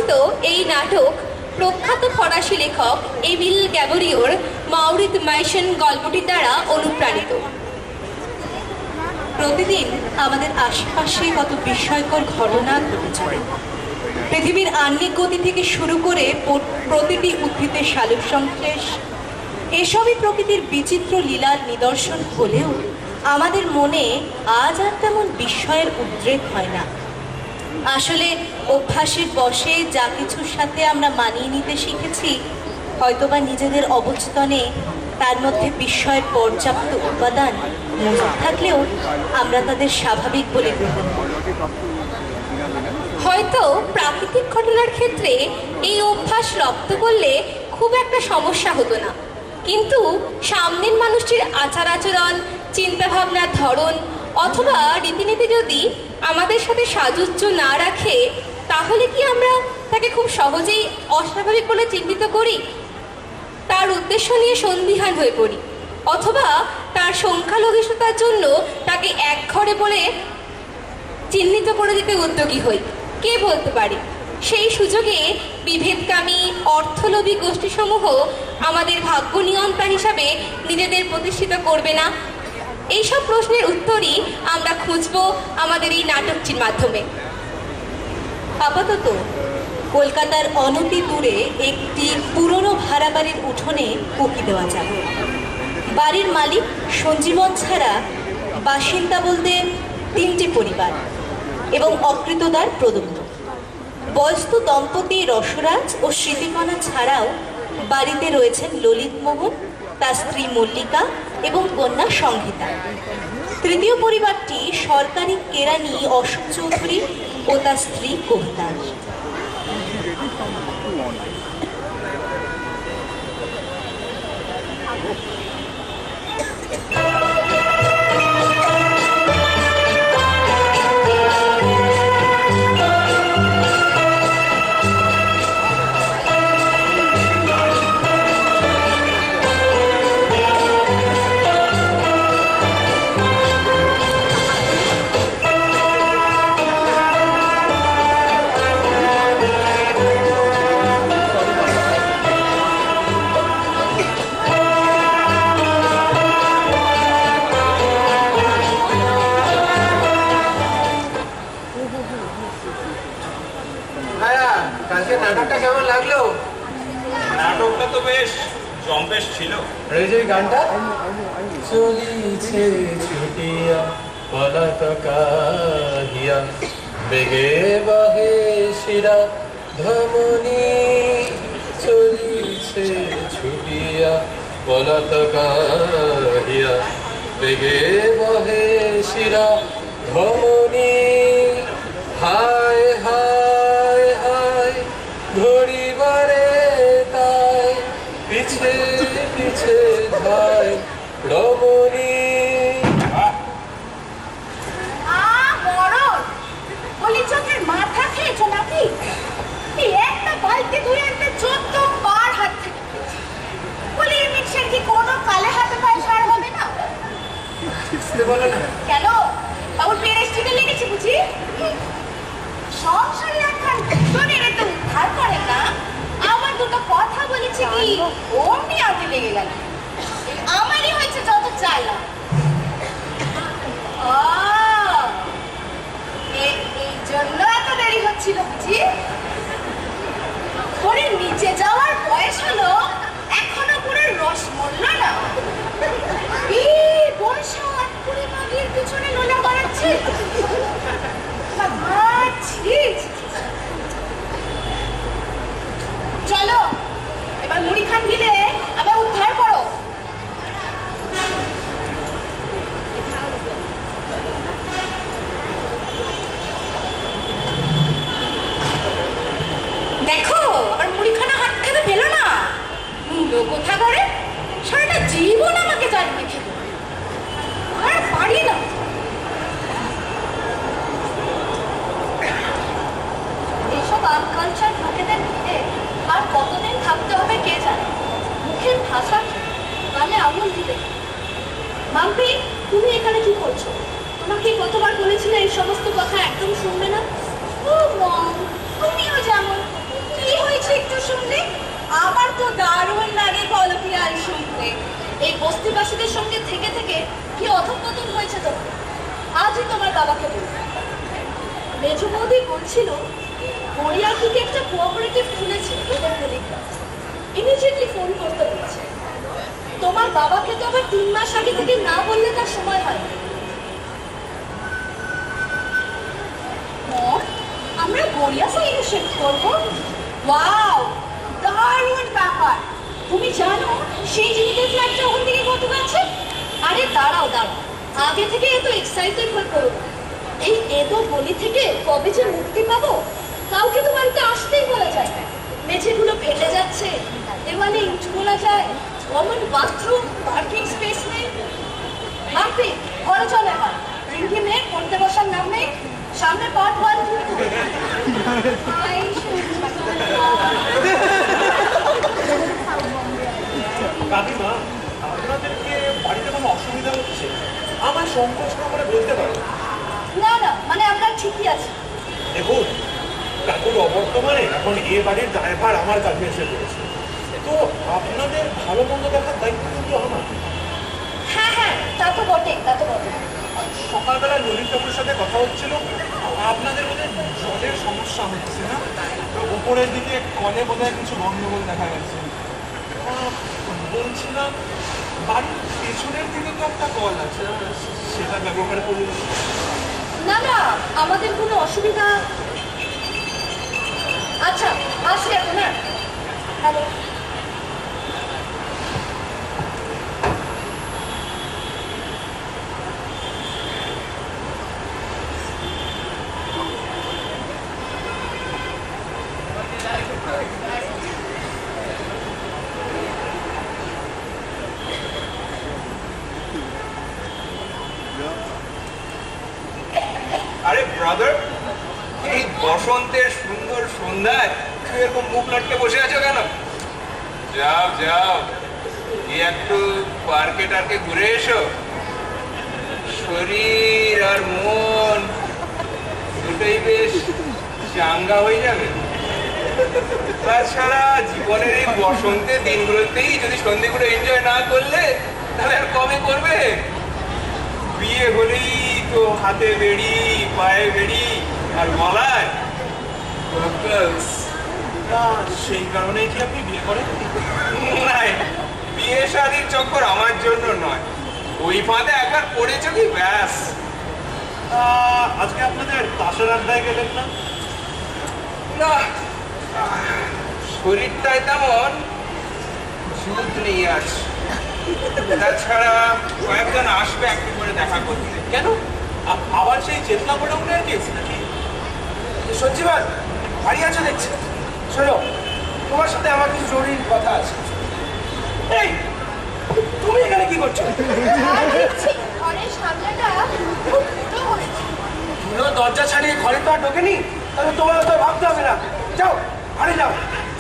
রচিত এই নাটক প্রখ্যাত ফরাসি লেখক এমিল গ্যাবরিওর মাউরিত মাইশন গল্পটির দ্বারা অনুপ্রাণিত। প্রতিদিন আমাদের আশেপাশে কত বিস্ময়কর ঘটনা ঘটে চলে। পৃথিবীর আহ্নিক গতি থেকে শুরু করে প্রতিটি উদ্ভিদের সালোক সংশ্লেষ, এসবই প্রকৃতির বিচিত্র লীলার নিদর্শন হলেও আমাদের মনে আজ আর তেমন বিস্ময়ের উদ্রেক হয় না। আসলে অভ্যাসের বশে যা কিছুর সাথে আমরা মানিয়ে নিতে শিখেছি, হয়তোবা নিজেদের অবচেতনে তার মধ্যে বিস্ময়ের পর্যাপ্ত উপাদান মজুদ থাকলেও আমরা তাদের স্বাভাবিক বলে গ্রহণ করি। হয়তো প্রাকৃতিক ঘটনার ক্ষেত্রে এই অভ্যাস রপ্ত করলে খুব একটা সমস্যা হতো না, কিন্তু সামনের মানুষটির আচার আচরণ, চিন্তাভাবনার ধরন অথবা রীতিনীতি যদি আমাদের সাথে সাযুজ্য না রাখে, তাহলে কি আমরা তাকে খুব সহজেই অস্বাভাবিক বলে চিহ্নিত করি, তার উদ্দেশ্য নিয়ে সন্দিহান হয়ে পড়ি, অথবা তার সংখ্যালঘিষ্ঠতার জন্য তাকে একঘরে বলে চিহ্নিত করে দিতে উদ্যোগী হই? কে বলতে পারে সেই সুযোগে বিভেদকামী অর্থলোভী গোষ্ঠীসমূহ আমাদের ভাগ্য নিয়ন্ত্রণ হিসাবে নিজেদের প্রতিষ্ঠিত করবে না? এইসব প্রশ্নের উত্তরই আমরা খুঁজব আমাদের এই নাটকটির মাধ্যমে। আপাতত কলকাতার অনতি দূরে একটি পুরনো ভাড়া বাড়ির উঠোনে উকি দেওয়া যাক। বাড়ির মালিক সঞ্জীবন ছাড়া বাসিন্দা বলতে 3টি পরিবার এবং অকৃতদার প্রদত্ত। বয়স্ক দম্পতি রসরাজ ও স্মৃতিকণা ছাড়াও বাড়িতে রয়েছেন ললিতমোহন, তার স্ত্রী মল্লিকা এবং কন্যা সংহিতা। তৃতীয় পরিবারটি সরকারি কেরানি অশোক চৌধুরী ও তার স্ত্রী কবিতা। নাটকটা কেমন লাগলো? নাটকটা তো বেশ জম্পেশ ছিল। যে গানটা চলিছে ছুটিয়া পলাতকাহিয়া বেগে বহে শিরা ধমনী, চলিছে ছুটিয়া পলাতকাহিয়া বেগে বহে শিরা ধমনী, হায় হায় হায় ধরিবারে তাই পিছে পিছে যায় রমণী। চোখের মাথা খেয়েছো নাকি? একটা বালতি ধরে একটা 14 বার হাত থেকে বলি মিক্সার কি কোনো কালে হাতে পায়ে সার হবে না? বলো না কেন বাবুর পেরেস্টিকে লেগেছে বুঝি? সংসারে একখান শরীর তো উদ্ধার করে না। আমার দুটো কথা বলেছে কি অমনি আগে লেগে গেল। আমারই হয়েছে যত চাইলাম। এই জন্য এত দেরি হচ্ছিল বুঝি? শরীর নিচে যাওয়ার বয়স হলো, এখনো পুরো রস মরল না। এই বয়সে আটপুরে মাগির পিছনে নোলা বাড়াচ্ছে। চলো এবার মুড়ি খান গিলে আবার উদ্ধার করো। দেখো আবার মুড়িখানা হাত খেতে পেলো না। কোথা করে সারাটা জীবন আমাকে জ্বালিয়ে খেলো, আর পারি না। এসব আনকালচার লোকেদের ভিড়ে আর কতদিন থাকতে হবে কে জানে। মুখের ভাষা গালে আঙুল দিবে। মাম্পি, তুমি এখানে কি করছো? তোমাকে কতবার বলেছিলে এই সমস্ত কথা একদম শুনবে না? ও মম, তুমিও যেমন থেকে কি অধঃপতন হয়েছে তোমার, আজই তোমার বাবাকে বলবো। মেজু বৌদি বলছিল গড়িয়ার দিকে একটা কোঅপারেটিভ খুলেছে ওদের টেলিগ্রাফ, ইমিডিয়েটলি ফোন করতে বলছে। তোমার বাবাকে তো আবার 3 মাস আগে থেকে না বললে তার সময় হয় না। আমরা গড়িয়া সাইডে শিফট করবো? ওয়াও, দারুণ ব্যাপার। তুমি জানো সেই জিনিসের ফ্ল্যাটটা ওখান থেকে কত আছে? আরে দাঁড়াও দাঁড়াও, আগে থেকে এত এক্সাইটেড হয়ে করো না। এই এতো গলি থেকে কবে যে মুক্তি পাবো, কাউকে তো বাড়িতে আসতেই বলা যায় না। মেঝেগুলো ফেটে যাচ্ছে, দেওয়ালে ইট বলা যায়, কমন বাথরুম, পার্কিং স্পেস নেই। মাম্পি, ঘরে চলে এবার। রিঙ্কি মেয়ে পড়তে বসার নাম নেই, সামনে পার্ট 1 কাকিমা, আপনাদেরকে বাড়িতে কোনো অসুবিধা হচ্ছে? আমার সংকোচ না করে বলতে পারো। না না, মানে আমরা ঠিকই আছি। দেখুন, কাকুর অবর্তমানে এখন এ বাড়ির দায়ভার আমার কাছে এসে পড়েছে, তো আপনাদের ভালো মন্দ দেখার দায়িত্ব কিন্তু আমার। হ্যাঁ হ্যাঁ, তা তো বটে, তা তো বটে। সকালবেলা ললিত কাকুর সাথে কথা হচ্ছিল, আপনাদের বোধহয় জলের সমস্যা হচ্ছে না? উপরের দিকে কলে বোধহয় কিছু গন্ডগোল দেখা গেছে। বলছিলাম বাড়ির পেছনের দিকে তো একটা কল আছে, সেটা ব্যবহার করুন। না না, আমাদের কোনো অসুবিধা। আচ্ছা, আসি এখন। হ্যাঁ, হ্যালো। আরে ব্রাদার, এই বসন্তের সুন্দর সন্ধ্যায় তুই এরকম মুখ লটকে বসে আছো কেন? যাও যাও, এই একটু পার্কে টার্কে ঘুরে এসো। শরীর আর মন দুটোই বেশ চাঙ্গা হয়ে যাবে। তাছাড়া জীবনের এই বসন্তের দিনগুলোতেই যদি সন্ধ্যেগুলো এনজয় না করলে তাহলে আর কবে করবে? বিয়ে হলেই তো হাতে বেড়ি, পায়ে বেড়ি আর গলায় buckles। সেই কারণেই কি আপনি বিয়ে করেন? না, বিয়ে শাদীর চক্কর আমার জন্য নয়, ওই ফাঁদে একবার পড়েছো কি ব্যাস। আজকে আপনাদের তাসের আড্ডায় গেলেন না? না, শরীরটাই তেমন জুত নেই আজ। তাছাড়া কয়েকজন আসবে একটু করে দেখা করতে। কেন? আবার সেই চেতনা পড়ে উঠে গিয়েছে নাকি? সঞ্জীবন, বাড়ি আছো দেখছি। শোনো, তোমার সাথে আমার কিছু জরুরি কথা আছে। এই, তুমি এখানে কি করছো? আর দেখছি ঘরের সামনেটা খুব ফুটো হয়েছে। তুমিও দরজা ছাড়িয়ে ঘরে তো আর ঢোকেনি, তাহলে তোমার তো ভাবতে হবে না। যাও, ঘরে যাও,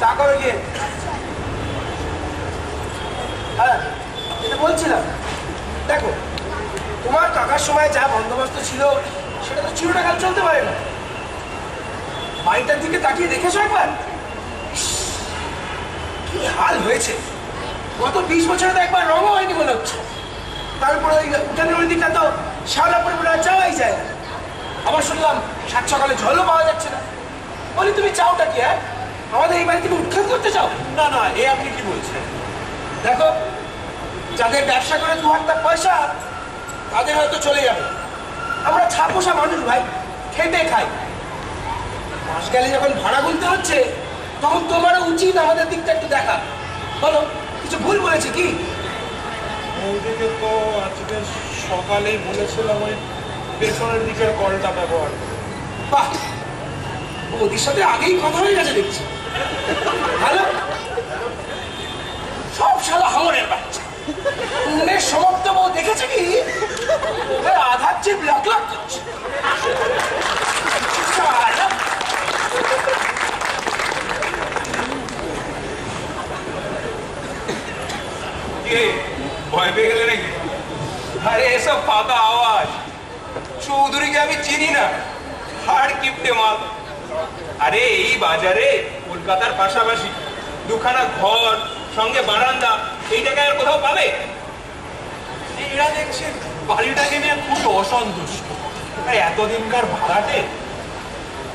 চা করো গিয়ে। হ্যাঁ, এটা বলছিলাম, দেখো, তোমার কাকার সময় যা বন্দোবস্ত ছিল সেটা তো চিরটাকাল চলতে পারে না। বাড়িটার দিকে তাকিয়ে দেখেছো একবার? ইস, কি হাল হয়েছে! গত 20 বছরে তো একবার রঙও হয়নি মনে হচ্ছে। তারপরে ওই উঠানের ওই দিকটা তো শ্যাওলা পরে বলে যাওয়াই যায় না। আবার শুনলাম 7 সকালে জলও পাওয়া যাচ্ছে না। বলি, তুমি চাওটা কি? হ্যাঁ, আমাদের এই বাড়ি থেকে উৎখাত করতে চাও? না না, এ আপনি কি বলছেন? দেখো, যাদের ব্যবসা করে 2 হাত পয়সা, তাদের হয়তো চলে যাবে। আমরা ছাপোষা মানুষ ভাই, খেটে খাই। মাস গেলে যখন ভাড়া গুনতে হচ্ছে, তখন তোমারও উচিত আমাদের দিকটা একটু দেখা। বলো, কিছু ভুল বলেছে কি? ওদিকে তো আজকে সকালেই বলেছিলাম ওই পেছনের দিকের কলটা ব্যবহার করতে। বাহ, ওদের সাথে আগেই কথা হয়ে গেছে দেখছি। ভালো, সব শালা হামরের বাচ্চা। উনের সমাপ্ত বউ দেখেছে কি ওদের আধার চেয়ে লাখ লাখ করছে। শালা। কে ভয় পেয়ে গেলে নাকি? আরে এসব ফাঁকা আওয়াজ। চৌধুরীকে আমি চিনি না, হাড় কিপটে মাল। আরে এই বাজারে কলকাতার পাশাপাশি 2খানা ঘর সঙ্গে বারান্দা, এই জায়গায় আর কোথাও পাবে? এরা দেখছি বাড়িটাকে নিয়ে খুবই অসন্তুষ্ট। আর এতদিনকার ভাড়াটে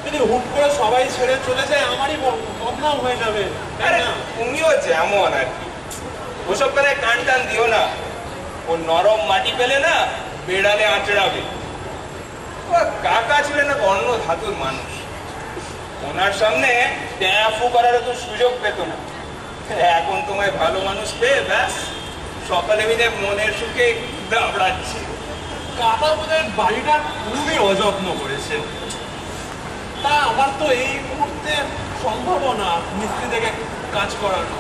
যদি হুট করে সবাই ছেড়ে চলে যায় আমারই বদনাম হয়ে যাবে, তাই আরে না? তুমিও যেমন আর কি, ওসব কথায় কান টান দিও না। ও নরম মাটি পেলে না বেড়ালে আঁচড়াবে। ও কাকা ছিলেন না অন্য ধাতুর মানুষ, ওনার সামনে ট্যাফু করার তো সুযোগ পেত না। এখন তোমায় ভালো মানুষ পেয়ে ব্যাস সকালে মিলে মনের সুখে দাবড়াচ্ছি। কাকা বোধহয় বাড়িটা খুবই অযত্ন করেছেন। তা আমার তো এই মুহূর্তে সম্ভব না মিস্ত্রি থেকে কাজ করানো।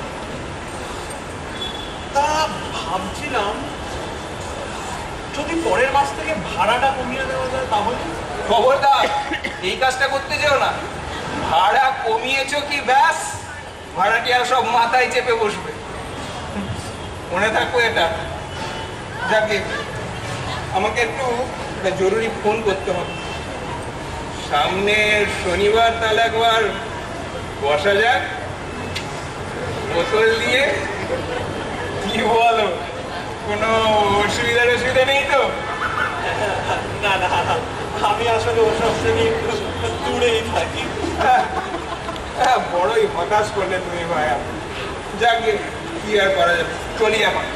তা ভাবছিলাম যদি পরের মাস থেকে ভাড়াটা কমিয়ে দেওয়া যায় তাহলে। খবরদার এই কাজটা করতে যেও না। ভাড়া কমিয়েছো কি ব্যাস ভাড়াটি আর সব মাথায় চেপে বসবে। মনে থাকবো এটা। যাকে আমাকে একটু একটা জরুরি ফোন করতে হবে। সামনের শনিবার তাহলে একবার বসা যাক, বোতল দিয়ে। কি বলো, কোনো অসুবিধা নেই তো? না না, আমি আসলে ওসব থেকে একটু দূরেই থাকি। বড়ই হতাশ করলে তুমি ভাইয়া। যাকে কি আর করা যাবে, চলি এখন।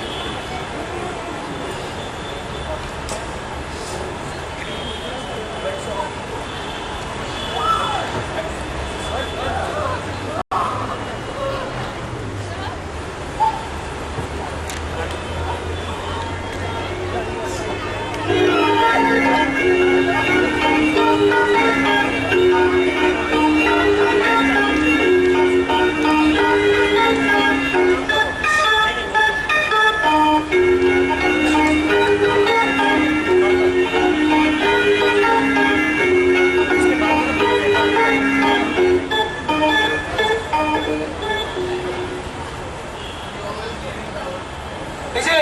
এই যে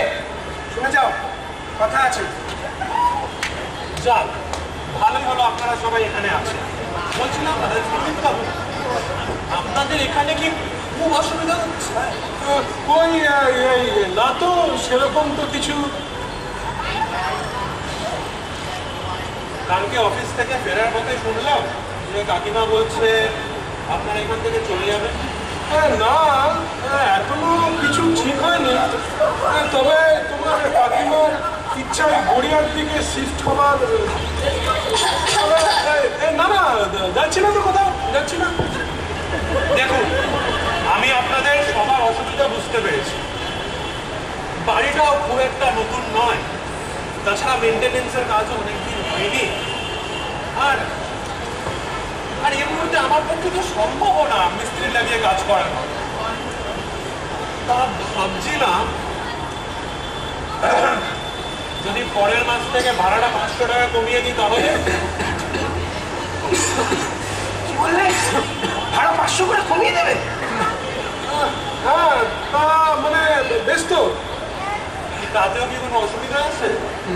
শুনে যাও, কথা আছে। যাক, ভালোই হলো আপনারা সবাই এখানে আছেন। বলছিলাম সুমিতবাবু, আপনাদের এখানে কি খুব অসুবিধা হচ্ছে? ওই না তো, সেরকম তো কিছু। কালকে অফিস থেকে ফেরার পথে শুনলাম যে কাকিমা বলছে আপনারা এখান থেকে চলে যাবেন। না, এখনো কিছু ঠিক হয়নি। তবে তোমার কাকিমার ইচ্ছায় গড়িয়ার দিকে শিফট হবার। না না, যাচ্ছি না তো, কোথাও যাচ্ছি না। দেখুন, আমি আপনাদের সবার অসুবিধা বুঝতে পেরেছি। বাড়িটাও খুব একটা নতুন নয়, তাছাড়া মেনটেনেন্সের কাজও অনেকদিন হয়নি। আর আর এই মুহূর্তে আমার পক্ষে তো সম্ভবও না মিস্ত্রি লাগিয়ে কাজ করানো। তা ভাবছিলাম যদি পরের মাস থেকে ভাড়াটা 500 টাকা কমিয়ে দিই তাহলে। কি বললে? ভাড়া 500 করে কমিয়ে দেবে? হ্যাঁ, তা মানে বেশ তো। তাতেও কি কোনো অসুবিধা আছে?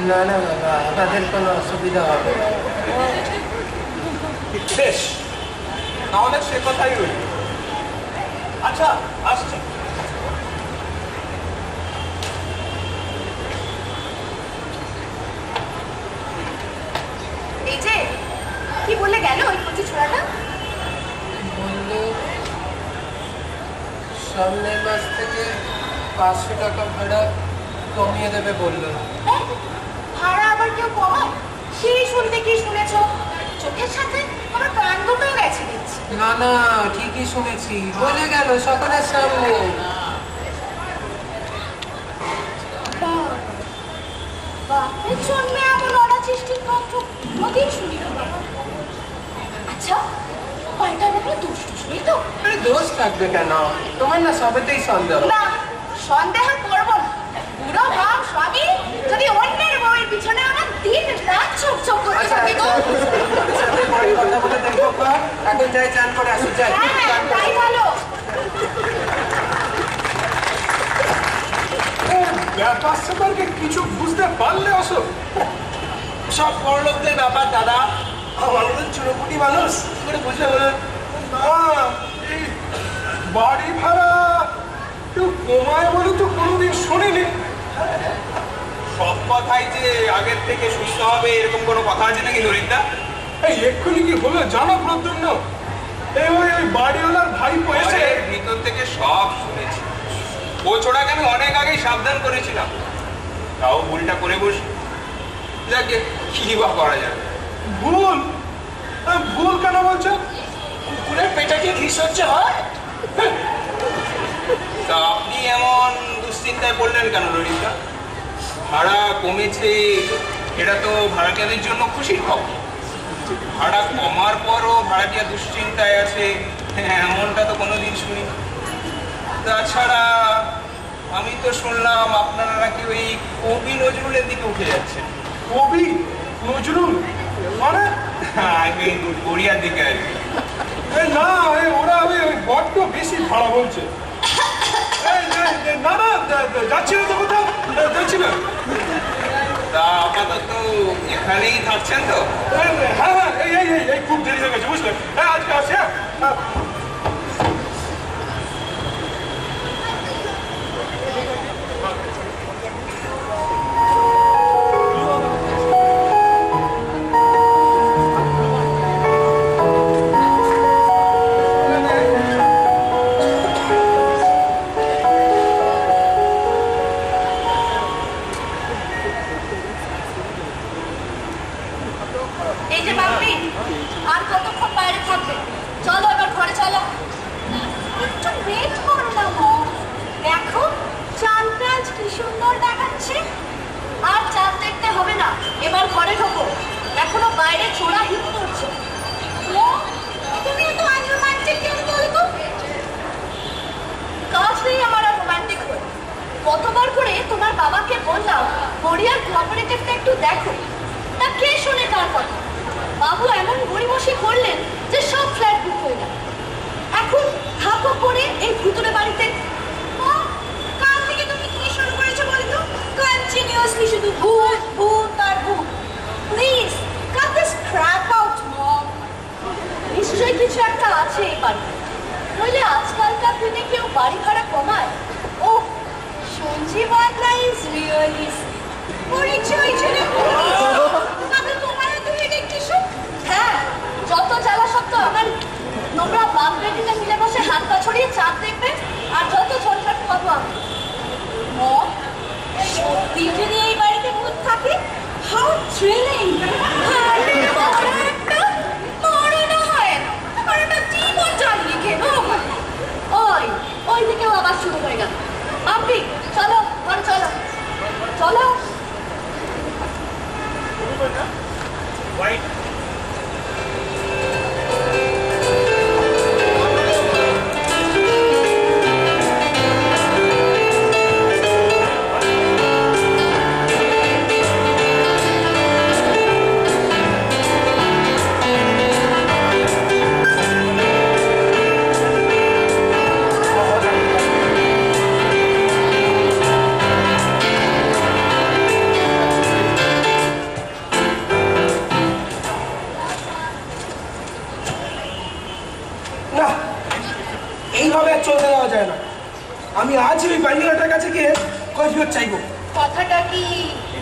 না না বাবা, আমাদের কোনো অসুবিধা হবে না। বেশ, তাহলে সে কথাই রইল। আচ্ছা, আসছি। এই যে কি বলে গেল ওই কচি ছোড়াটা? বললো সামনের মাস থেকে 500 টাকা ভাড়া কমিয়ে দেবে বললো। ভাড়া আবার কেউ কমায়? সেই শুনতে কি শুনেছো? চোখের সাথে আমার কান দুটোও গেছে দেখছি। না না, ঠিকই শুনেছি, বলে গেল সকলের সামনে। বাপের জন্মে এমন অনা সৃষ্টির কণ্ঠ কোনোদিন শুনি না বাবা। আচ্ছা, পাল্টা দেখলে দুষ্টু শুনি তো? আরে দোষ থাকবে কেন? তোমার না সবেতেই সন্দেহ। না, সন্দেহ করবো না। বুড়ো ভাব স্বামী যদি অন্যের বউয়ের পিছনে আমার দিন রাত চোখ চোখ করতে আচ্ছা থাকে তো। পরে কথা বলে দেখবো। এখন যাই, চান করে আসি, যাই। হ্যাঁ, তাই ভালো। ব্যাপার সম্পর্কে কিছু বুঝতে পারলে অশোক? সব বড়লোকদের ব্যাপার দাদা। আমার মতন চুরোপুটি মানুষ কি করে বুঝবে বলুন? না, এই বাড়ি ভাড়া একটু কমায় বলে তো কোনোদিন শুনিনি। সব কথাই যে আগের থেকে সুস্থ হবে এরকম কোনো কথা আছে নাকি ললিতদা? এই এক্ষুনি কি হলো জানো প্রদ্যুম্ন? এই ওই বাড়িওয়ালার ভাইপো এসে ঘরের ভিতর থেকে সব শুনেছি। ও ছোড়াকে আমি অনেক আগেই সাবধান করেছিলাম, তাও ভুলটা করে বসি। যাকে কি বা করা যাবে? ভুল? ভুল কেন বলছো? কুকুরের পেটে কি ঘি সহ্য হয়? তা আপনি এমন দুশ্চিন্তায় পড়লেন কেন ললিতা? ভাড়া কমেছে, এটা তো ভাড়াটিয়াদের জন্য খুশির খবর। ভাড়া কমার পরও ভাড়াটিয়া দুশ্চিন্তায় আছে, এমনটা তো কোনোদিন শুনি। তাছাড়া আমি তো শুনলাম আপনারা নাকি ওই কবি নজরুলের দিকে উঠে যাচ্ছেন। কবি নজরুল মানে? আই মিন গড়িয়ার দিকে আর কি। না ওরা ওই বড্ড বেশি ভাড়া বলছে। না না যাচ্ছি না তো কোথাও, যাচ্ছি না। তা আপাতত এখানেই থাকছেন তো? হ্যাঁ হ্যাঁ এই খুব দেরি হয়ে গেছে বুঝলেন। হ্যাঁ আজকে আসি। হ্যাঁ এই যে বাপি, আর কতক্ষণ বাইরে থাকবে? চলো এবার ঘরে চলো। একটু ওয়েট করো না মম। দেখো চাঁদটা আজ কি সুন্দর দেখাচ্ছে। আর চাঁদ দেখতে হবে না, এবার ঘরে ঢোকো। এখনো বাইরে ছোড়া হিট করছে। মম, তুমি এত আনরোমান্টিক কেন বলো তো? কাজ নেই আমার আর রোমান্টিক হয়ে। কতবার করে তোমার বাবাকে বললাম গড়িয়ার কোঅপারেটিভটা একটু দেখো, তা কে শোনে তার কথা? বাবু এমন গড়িমসি করলেন যে সব ফ্ল্যাট বুক হয়ে গেল। এখন থাকো করে এই ভুতুরে বাড়িতে। কাল থেকে তুমি কি শুরু করেছো বলো তো? কন্টিনিউয়াসলি শুধু ভূত ভূত আর ভূত। Please cut this crap out mom. নিশ্চয়ই কিছু একটা আছে এই বাড়িতে, নইলে আজকালকার দিনে কেউ বাড়ি ভাড়া কমায়? ও সঞ্জীবনরা ইজ রিয়েলি পরিচয় ছেড়ে হ্যাঁ, যত জ্বালা সত্য আমার নোংরা বাপ বেটিতে মিলে বসে হাত পা ছড়িয়ে চাঁদ দেখবে, আর যত ছোটখাটো পাবো আমি। সত্যি যদি এই বাড়িতে ভূত থাকে, হাউ থ্রিলিং! ওই দিকেও আবার শুরু হয়ে গেল। আপনি চলো ঘরে চলো, চলো। না, এইভাবে আর চলতে দেওয়া যায় না। আমি আজ ওই বাড়িওয়ালাটার কাছে গিয়ে কৈফিয়ত চাইবো। কথাটা কি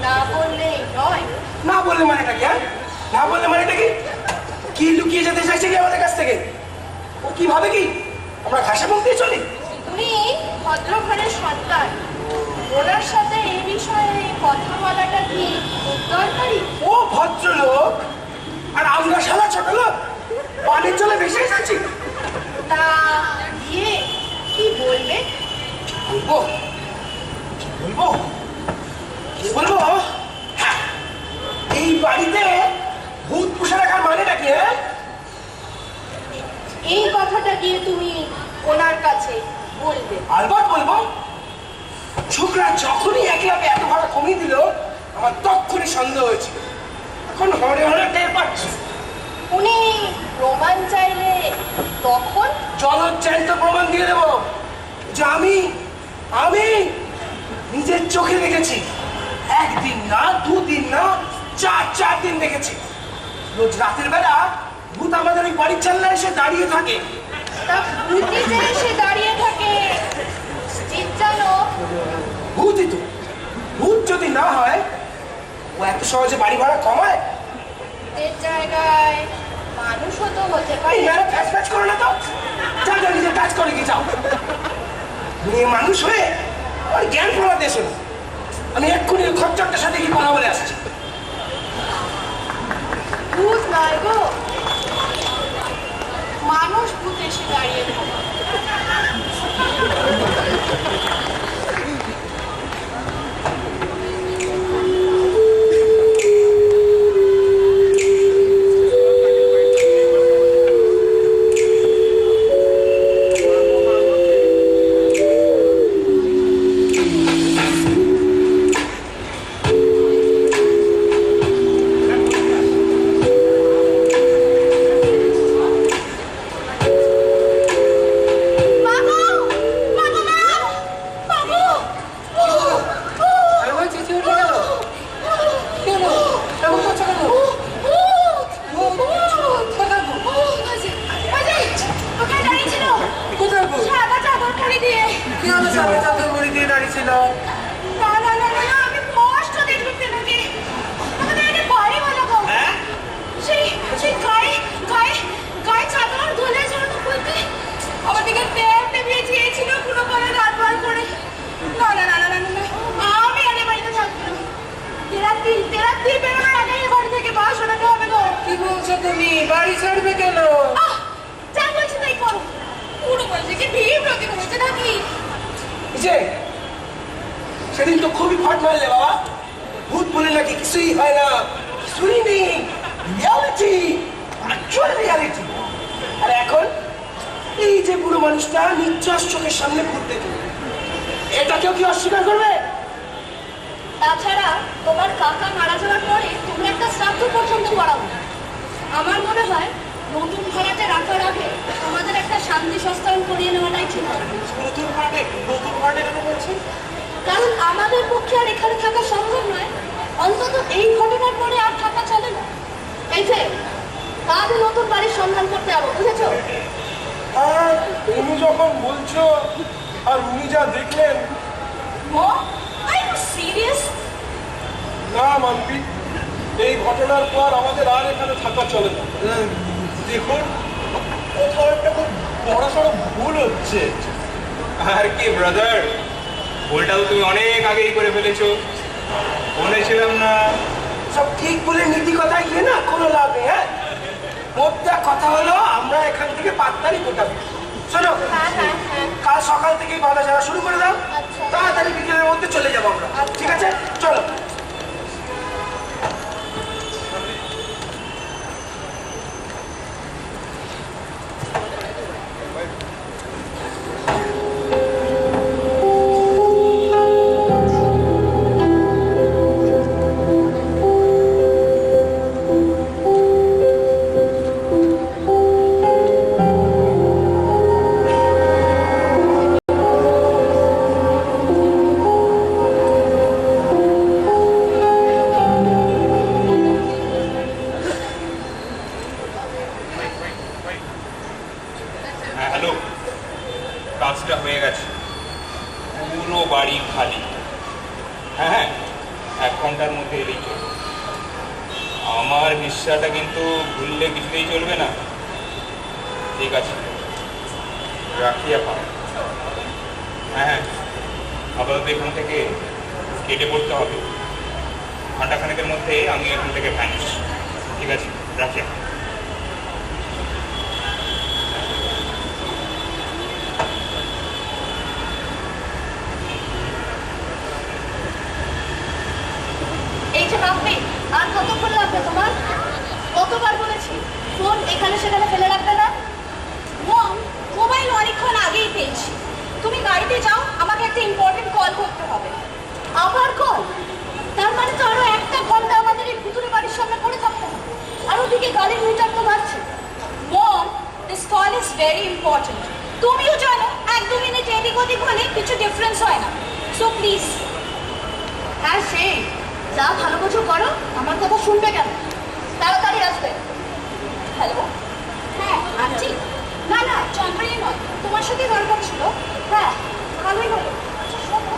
না বললে নয়? না বললে মানেটা কি? হ্যাঁ, না বললে মানেটা কি? কি লুকিয়ে যেতে চাইছে কি আমাদের কাছ থেকে? ও কি ভাবে কি আমরা ঘাসে মুখ দিয়ে চলি? তুমি ভদ্র ঘরের সন্তান, ওনার সাথে এই বিষয়ে কথা বলাটা কি খুব দরকারি? ও ভদ্রলোক আর আমরা শালা ছোট লোক, পানির জলে ভেসে এসেছি। তা গিয়ে কি বলবে? বলবো বলবো কি বলবো? হ্যাঁ, এই বাড়িতে ভূত পুষে রাখার মানেটা কি? হ্যাঁ, এই কথাটা গিয়ে তুমি ওনার কাছে বলবে? আলবাত বলবো। ছোকরা যখনই একলাপে এত ভাড়া কমিয়ে দিল, আমার তখনই সন্দেহ হয়েছিল। এখন হরে হরে টের পাচ্ছি। উনি প্রমাণ চাইলে তখন? জলচ্চারিত প্রমাণ দিয়ে দেবো যে আমি আমি নিজের চোখে দেখেছি। একদিন না, দুদিন না, চার দিন দেখেছি। রোজ রাতের বেলা ভূত আমাদের ওই বাড়ির জানলায় এসে দাঁড়িয়ে থাকে। তা ভূতি যে এসে দাঁড়িয়ে থাকে নিশ্চিত জানো? ভূতই তো। ভূত যদি না হয় এত সহজে বাড়ি ভাড়া কমায়? এর জায়গায় মানুষও তো হতে পারে। এই মেয়েরা ফ্যাচ ফ্যাচ করো না তো, যা যা নিজের কাজ করে কি যাও। মেয়ে মানুষ হয়ে আর জ্ঞান ফলাতে এসো না। আমি এক্ষুনি খচ্চরটার সাথে কি কথা বলে আসছি। ভূত নয় গো, মানুষ ভূত এসে দাঁড়িয়ে থাকে। আরে ভাই, চেঁচে উঠে গেল কেন? এমন করছো কেন? কোথায় ভূত? কোথায় ভূত? কি হলো সামনে চাদর মুড়ি দিয়ে দাঁড়িয়েছিল? কি বলছো তুমি? বাড়ি ছাড়বে কেন? যে সেদিন তো খুবই ফাট মারলে বাবা। ভূত বলে নাকি কিছুই হয় না, কিছুই নেই, রিয়ালিটি, অ্যাকচুয়াল রিয়ালিটি। আর এখন এই যে বুড়ো মানুষটা নিশ্চয় চোখের সামনে ভূত দেখে, এটা কেউ কি অস্বীকার করবে? তাছাড়া তোমার কাকা মারা যাওয়ার পরে তুমি একটা শ্রাদ্ধ পর্যন্ত করাবো। আমার মনে হয় নতুন ভাড়াতে রাখার আগে তোমাদের একটা শান্তি সংস্থান করিয়ে নেওয়াটাই ঠিক হবে। নতুন ভাড়াটে কেন বলছেন? কারণ আমাদের পক্ষে আর এখানে থাকা সম্ভব নয়, অন্তত এই ঘটনার পরে আর থাকা চলে না। এই যে কাজ নতুন বাড়ির সন্ধান করতে যাবো, বুঝেছো? আর তুমি যখন বলছো আর উনি যা দেখলেন, সিরিয়াস? না মানবি, এই ঘটনার পর আমাদের আর এখানে থাকা চলে না। দেখুন, কোথাও একটা খুব বড়সড় ভুল হচ্ছে। আর কি ব্রাদার, ভুলটা তো তুমি অনেক আগেই করে ফেলেছো, বলেছিলাম না? সব ঠিক বলে নীতি কথায় গিয়ে না কোনো লাভ নেই। হ্যাঁ, মোদ্দা কথা হলো আমরা এখান থেকে 5 তারিখ গোটাবো। শোনো, কাল সকাল থেকেই বাধা যাওয়া শুরু করে দাও, তাড়াতাড়ি বিকেলের মধ্যে চলে যাবো আমরা। ঠিক আছে, চলো। হ্যাঁ, হ্যালো, কাজটা হয়ে গেছে, পুরো বাড়ি খালি। হ্যাঁ হ্যাঁ, 1 ঘন্টার মধ্যে এলেই চলবে। আমার হিস্সাটা কিন্তু ভুললে কিছুতেই চলবে না। ঠিক আছে, রাখি এখন। হ্যাঁ হ্যাঁ, আপাতত এখান থেকে কেটে পড়তে হবে। ঘন্টাখানেকের মধ্যে আমি এখান থেকে ভ্যানিশ। ঠিক আছে, রাখি এখন। এই যে ভাববি, আর কতক্ষণ লাগবে তোমার? কতবার বলেছি ফোন এখানে সেখানে ফেলে রাখবে না। মোবাইল অনেকক্ষণ আগেই পেয়েছি, তুমি বাড়িতে যাও, আমাকে একটা ইম্পর্টেন্ট কল করতে হবে। আবার কল? তার মানে তো আরো 1 ঘন্টা আমাদের এই ভুতুরে বাড়ির সামনে পড়ে থাকতে হবে। আর ওদিকে গাড়ির মিটার তো বাড়ছে। Mom, this call is very important. তুমিও জানো 1-2 মিনিট এদিক ওদিক হলে কিছু ডিফারেন্স হয় না। So please. হ্যাঁ, সেই যা ভালো কিছু করো, আমার কথা শুনবে কেন? তাড়াতাড়ি আসবে। হ্যালো, হ্যাঁ আন্টি। না না, চম্পাই নয়, তোমার সাথে দরকার ছিল। হ্যাঁ, ভালোই হলো। আচ্ছা শোনো,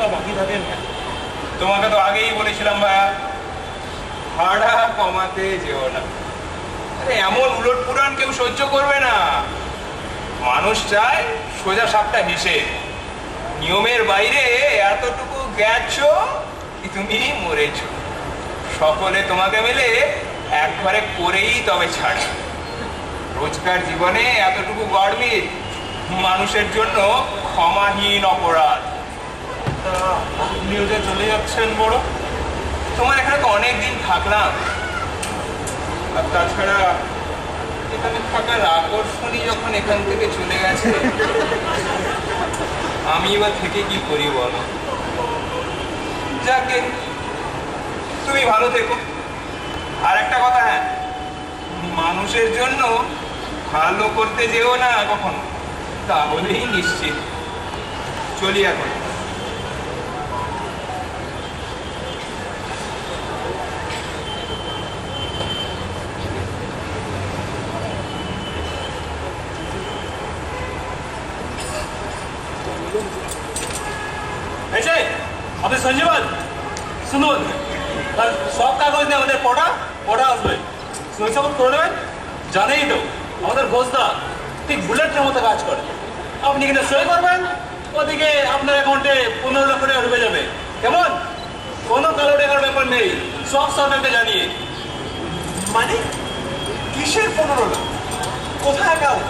টাকা বাকি থাকেন। তোমাকে তো আগেই বলেছিলাম ভাইয়া, ভাড়া কমাতে যেও না। আরে এমন উলট পুরাণ কেউ সহ্য করবে না। মানুষ চায় সোজা সাপটা হিসেব। নিয়মের বাইরে এতটুকু গেছো কি তুমি মরেছো। সকলে তোমাকে মিলে একবারে করেই তবে ছাড়ে। রোজকার জীবনে এতটুকু গরমিল মানুষের জন্য ক্ষমাহীন অপরাধ। তা আপনিও যে চলে যাচ্ছেন বড়, তোমার এখানে তো অনেক দিন থাকলাম, আর তাছাড়া এখানে থাকার আকর্ষণই যখন এখান থেকে চলে গেছে, আমি এবার থেকে কি করি বলো। যাকে তুমি ভালো থেকো। আর একটা কথা, হ্যাঁ, মানুষের জন্য ভালো করতে যেও না কখনো, তাহলেই নিশ্চিত। চলি এখন। ऐसे আপনি সঞ্জীবন শুনুন, আর সব কাগজ নিয়ে আমাদের পড়া আসবে, সই করে নেবেন। জানেই তো আমাদের ঘোষদা ঠিক বুলেটের মতো কাজ করে। আপনি কিন্তু সই করবেন, ওদিকে আপনার অ্যাকাউন্টে 15 লক্ষ টাকা ঢুকে যাবে। কেমন? কোনো কালো টাকার ব্যাপার নেই, সব সরকারকে জানিয়ে। মানে কিসের 15 লাখ? কোথায় অ্যাকাউন্ট?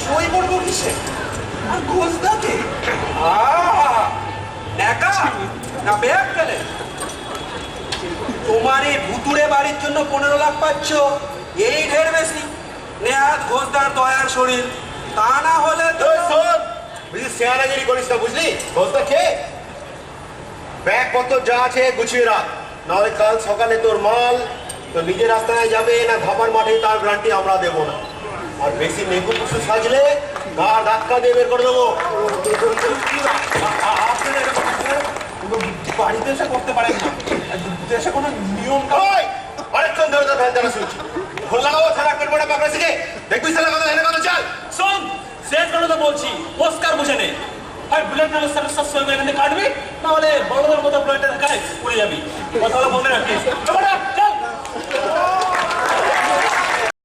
সই করবো কিসে? আর ঘোষদাকে একা না ব্যাগ গেলে তোমার এই ভুতুড়ে বাড়ির জন্য 15 লাখ পাচ্ছ, এই ঢের বেশি। নেহাত ঘোষদার দয়ার শরীর, তা না হলে তো বুঝলি শেয়ারাগিরি করিস না, বুঝলি? বলতে কে ব্যাগ পত্র যা আছে গুছিয়ে রাখ, নাহলে কাল সকালে তোর মাল তো নিজের রাস্তায় যাবে না ধাপার মাঠে, তার গ্যারান্টি আমরা দেবো না। আর বেশি নেকু পুষু সাজলে গা ধাক্কা দিয়ে বের করে দেবো। বাড়িতে এসে করতে পারেন না, দেশে কোনো নিয়ম ওই অনেকক্ষণ ধরে তোর ভ্যান শুনছি, ফোন লাগাবো সারা পেট পাকড়া শিখে দেখবি সালা কথা হেনে কথা চাল। শোন, শেষ করে তো বলছি, পরিষ্কার বুঝে নে। হয় বুলেট নামের সাথে সব সঙ্গে এখানে কাটবি, নাহলে বড়দের মতো বুলেটের গায়ে উড়ে যাবি। কথা বলে রাখিস।